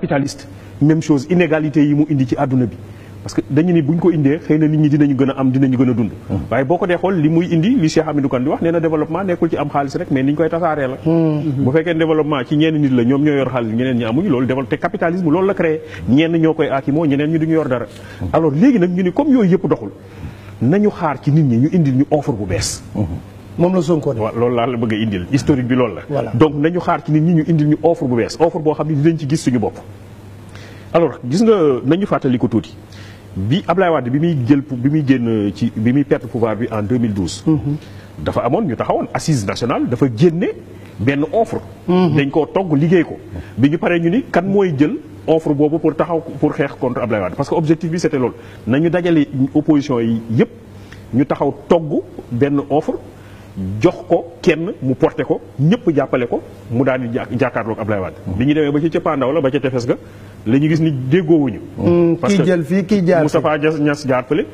capitaliste même chose inégalité yi mu indi ci àdduna bi parce que dañu ni buñ ko indee xëy na nit ñi dinañu gën a am dinañu gën a dund waaye boo ko dee xool li muy indi li Cheikh Hamidou Kane di wax nee na développement nekkul ci am xaalis rek mais ni ñu koy tasaaree la bu fekkee développement ci ñenn nit la ñoom ñoo yor xaalis ñeneen ñi amuñu loolu développé te capitalisme loolu la créé ñenn ñoo koy aakimoo ñeneen ñi duñu yor dara alors léegi nag ñu ni comme yooyu yëpp doxul nañu xaar ci nit ñi ñu indil ñu offre bu bees moom la Sonko de. waaw loolu laa la bëgg a indil historique bi loolu la voilà donc nañu xaar ci nit ñi ñu indil ñu offre bu bees offre boo xam ne dinañ ci gis suñu bopp alors gis nga nañu fàttali ko tuuti bi Ablaye Wade bi muy génn ci bi muy perte pouvoir bi en 2012 dafa amoon ñu taxawoon assise nationale dafa génne benn offre dañ koo togg liggéey ko bi ñu paree ñu ni kan mooy jël offre boobu pour taxaw pour xeex contre Ablaye Wade parce que objectif bi c'était loolu nañu dajale opposition yi yëpp ñu taxaw togg benn offre jox ko kenn mu porté ko ñëpp jàppale ko mu daal di jàkkaarloog Ablaye Wade bi ñu demee ba ci cëppaandaw la ba ca tefes ga la ñu gis ni déggoowuñu parce que kii jël fii kii jaar Moustapha Niasse jaar fële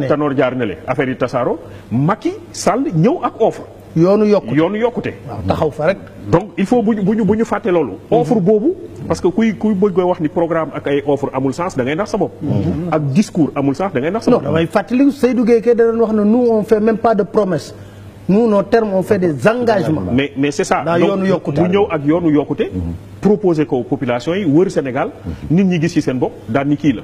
Tanor jaar ne le affaire yi tasaaro Macky Sall ñëw ak offre yoonu yokkute waaw taxaw fa rek donc il faut bu ñu fàtte loolu offre boobu parce que kuy bëgg wax ni programme ak ay offre amul sens da ngay nax sa bopp ak discours amul sens da ngay nax sa bopp non damay fàttali Seydou Gueye kay da doon wax ne nous on fait même pas de promesses nous nos termes on fait des engagements mais c'est ça yoonu yokkute bu ñëw ak yoonu yokkute proposer ko population yi wër Sénégal nit ñi gis ci seen bopp daal ni kii la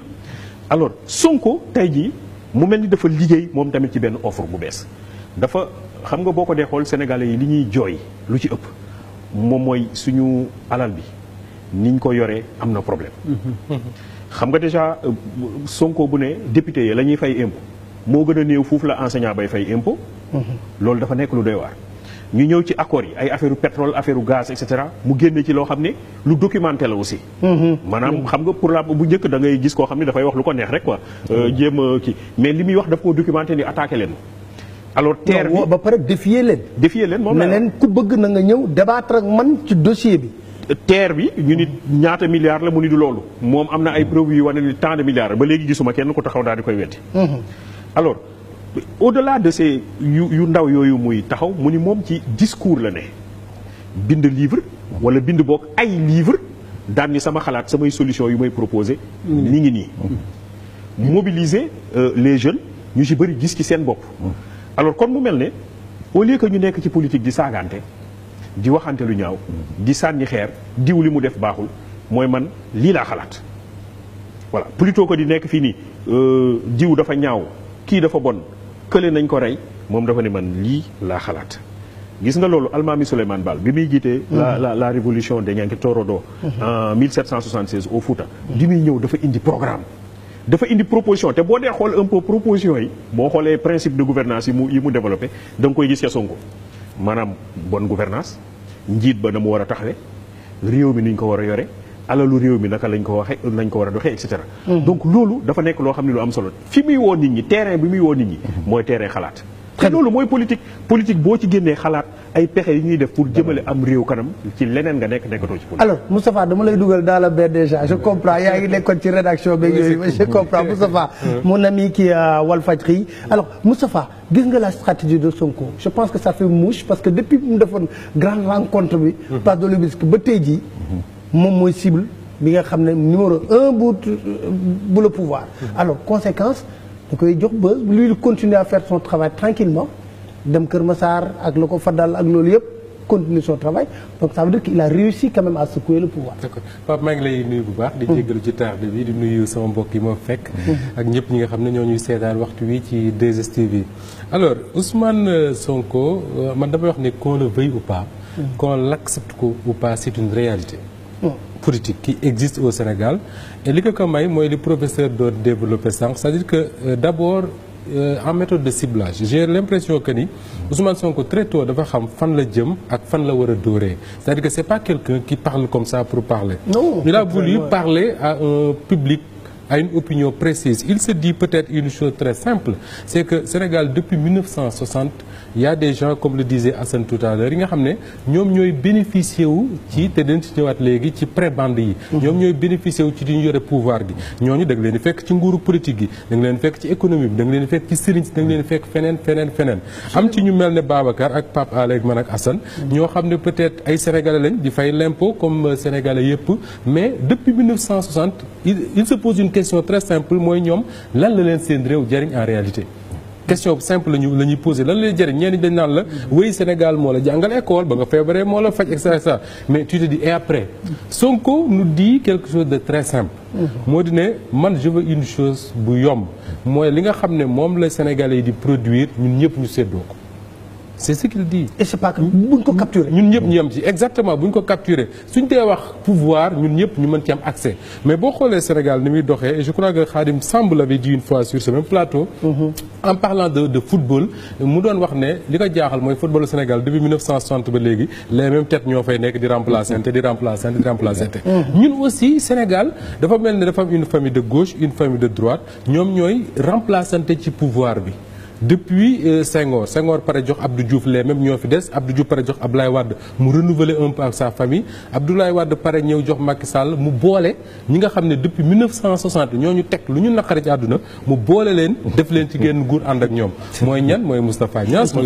alors Sonko tey jii mu mel ni dafa liggéey moom tamit ci benn offre bu bees dafa xam nga boo ko dee xool sénégalais yi li ñuy jooy lu ci ëpp moom mooy suñu alal bi niñ ko yoree am na problème xam nga déjà Sonko bu ne député yi la ñuy fay impôt moo gën a néew foofu la enseignant bay fay impôt loolu dafa nekk lu doy waar ñu ñëw ci accords yi ay affaire pétrole affaire gaz et cetera mu génne ci loo xam ne lu documenté la aussi maanaam xam nga pour la bu njëkk da ngay gis koo xam ne dafay wax lu ko neex rek quoi jéem a kii mais li muy wax daf koo documenté ni attaqué leen alors terre bi ba pare défier leen moom ne leen ku bëgg na nga ñëw débattre ak man ci dossier bi terre bi ñu nit ñaata milliards la mu ni du loolu moom am na ay preuves yu wane ni tant de milliards ba léegi gisuma kenn ku taxaw daal di koy weddi alors au-delà de ces yu ndaw yooyu muy taxaw mu ni moom ci discours la ne bind livre wala bind boog ay livre daan ni sama xalaat samay solution yu may proposé ni ngi nii mobiliser les jeunes ñu ci bëri gis ci seen bopp alors kon mu mel ne au lieu que ñu nekk ci politique di saagante di waxante lu ñaaw di sànni xeer diw li mu def baaxul mooy man lii laa xalaat voilà plutôt que di nekk fii nii diw dafa ñaaw kii dafa bon kële nañ ko rey moom dafa ne man lii laa xalaat gis nga loolu Almaami Souleymane Baal bi muy jiitee la révolution des Ñanki Torodo en 1776 au Fouta di muy ñëw dafa indi programme dafa indi proposition te boo dee xool un peu proposition yi boo xoolee principe de gouvernance yi mu développé da nga koy gis ca Sonko maanaam bonne gouvernance njiit ba na mu war a taxawe réew mi ni ñu ko war a yore alalu réew mi naka lañ ko war a doxee et cetera donc loolu dafa nekk loo xam ne lu am solo fi muy woo nit ñi terrain bi muy woo nit ñi mooy terrain xalaat te loolu mooy politique boo ci génnee xalaat ay pexe yi ñuy def pour jëmale am réew kanam ci leneen nga nekkatoo ci politique. alors Moustapha dama lay dugal dans le bain déjà je comprends yaa ngi nekkoon ci rédaction beeg yooyu je comprends Moustapha mon ami qui Walfadjri alors Moustapha gis nga la stratégie de Sonko je pense que ça fait mouche parce que depuis mu defoon grande rencontre bi place de l'Obélisque ba tey jii moom mooy cible bi nga xam ne numéro 1 bu le pouvoir alors conséquence da koy jox buzz lui il continue à faire son travail tranquillement dem Kër Massar ak la ko fa dal ak loolu yëpp continue son travail donc ça veut dire qu'il a réussi quand même à secouer le pouvoir. d'accord Pape maa ngi lay nuyu bu baax. di jéggalu ci tardé bi di nuyu sama mbokk yi ma fekk. ak ñëpp ñi nga xam ne ñoo ñuy seetaan waxtu wi ci 2STV. alors Ousmane Sonko man damay wax ne qu'on le veuille ou pas. qu'on l'accepte ou pas c'est une réalité. politique qui existe au Sénégal et li ko may mooy li professeur doon développé sànq c'est-à-dire que d'abord en méthode de ciblage j'ai l'impression que ni Ousmane Sonko très tôt dafa xam fan la jëm ak fan la war a dóoree c'est-à-dire que c'est pas quelqu'un qui parle comme ça pour parler. Non, il a voulu parler à un public a une opinion précise. Il se dit peut-être une chose très simple, c'est que Sénégal depuis 1960 il y a des gens comme le disait Assane tout à l'heure yi nga xam ne ñoom ñooy bénéficier wu ci te dañ ci ñëwaat léegi ci prébande yi. ñoom ñooy bénéficier wu ci di ñu yore pouvoir gi. ñooñu da nga leen di fekk ci nguuru politique gi da nga leen fekk ci économie bi da nga leen fekk ci sëriñ si da nga leen fekk feneen. am ci ñu mel ne Babacar ak Pape Alé ak man ak Assane ñoo xam ne peut-être ay sénégalais lañ di fay l'impôt comme sénégalais yëpp mais depuis 1960 il se pose une question très simple mooy ñoom lan la leen seen réew jariñ en réalité. question simple la ñuy posé lan lay jëriñ ñenn ñi dañ naan la wéy Sénégal moo la jàngal école ba nga feebaree moo la faj et cetera mais tu te dis et après Sonko nous dit quelque chose de très simple. moo di ne man je veux une chose bu yomb mooy li nga xam ne moom la Sénégalais yi di produire ñun ñëpp ñu séddoo ko. c'est ce qu'il dit. et c'est pas que buñ ko capturer. ñun ñëpp ñu yem ci exactement buñ ko capturer suñ dee wax pouvoir ñun ñëpp ñu mën ci am accès mais boo xoolee Sénégal ni muy doxee et je crois que Khadim Samb l'avait dit une fois sur ce même plateau. en parlant de football mu doon wax ne li ko jaaxal mooy footballu Sénégal depuis 1960 ba léegi les mêmes têtes ñoo fay nekk di remplacer ñun aussi Sénégal dafa mel ne dafa am une famille de gauche une famille de droite ñoom ñooy remplaçante ci pouvoir bi. depuis Senghor pare jox Abdou Diouf les mêmes ñoo fi des Abdou Diouf pare jox Abdoulaye Wade mu renouveler un peu sa famille Abdoulaye Wade pare ñëw jox Macky Sall mu boole ñi nga xam ne depuis 1960 ñooñu teg lu ñu naqari ci àdduna mu boole leen def leen ci génn nguur ànd ak ñoom mooy ñan mooy Moustapha Niasse mooy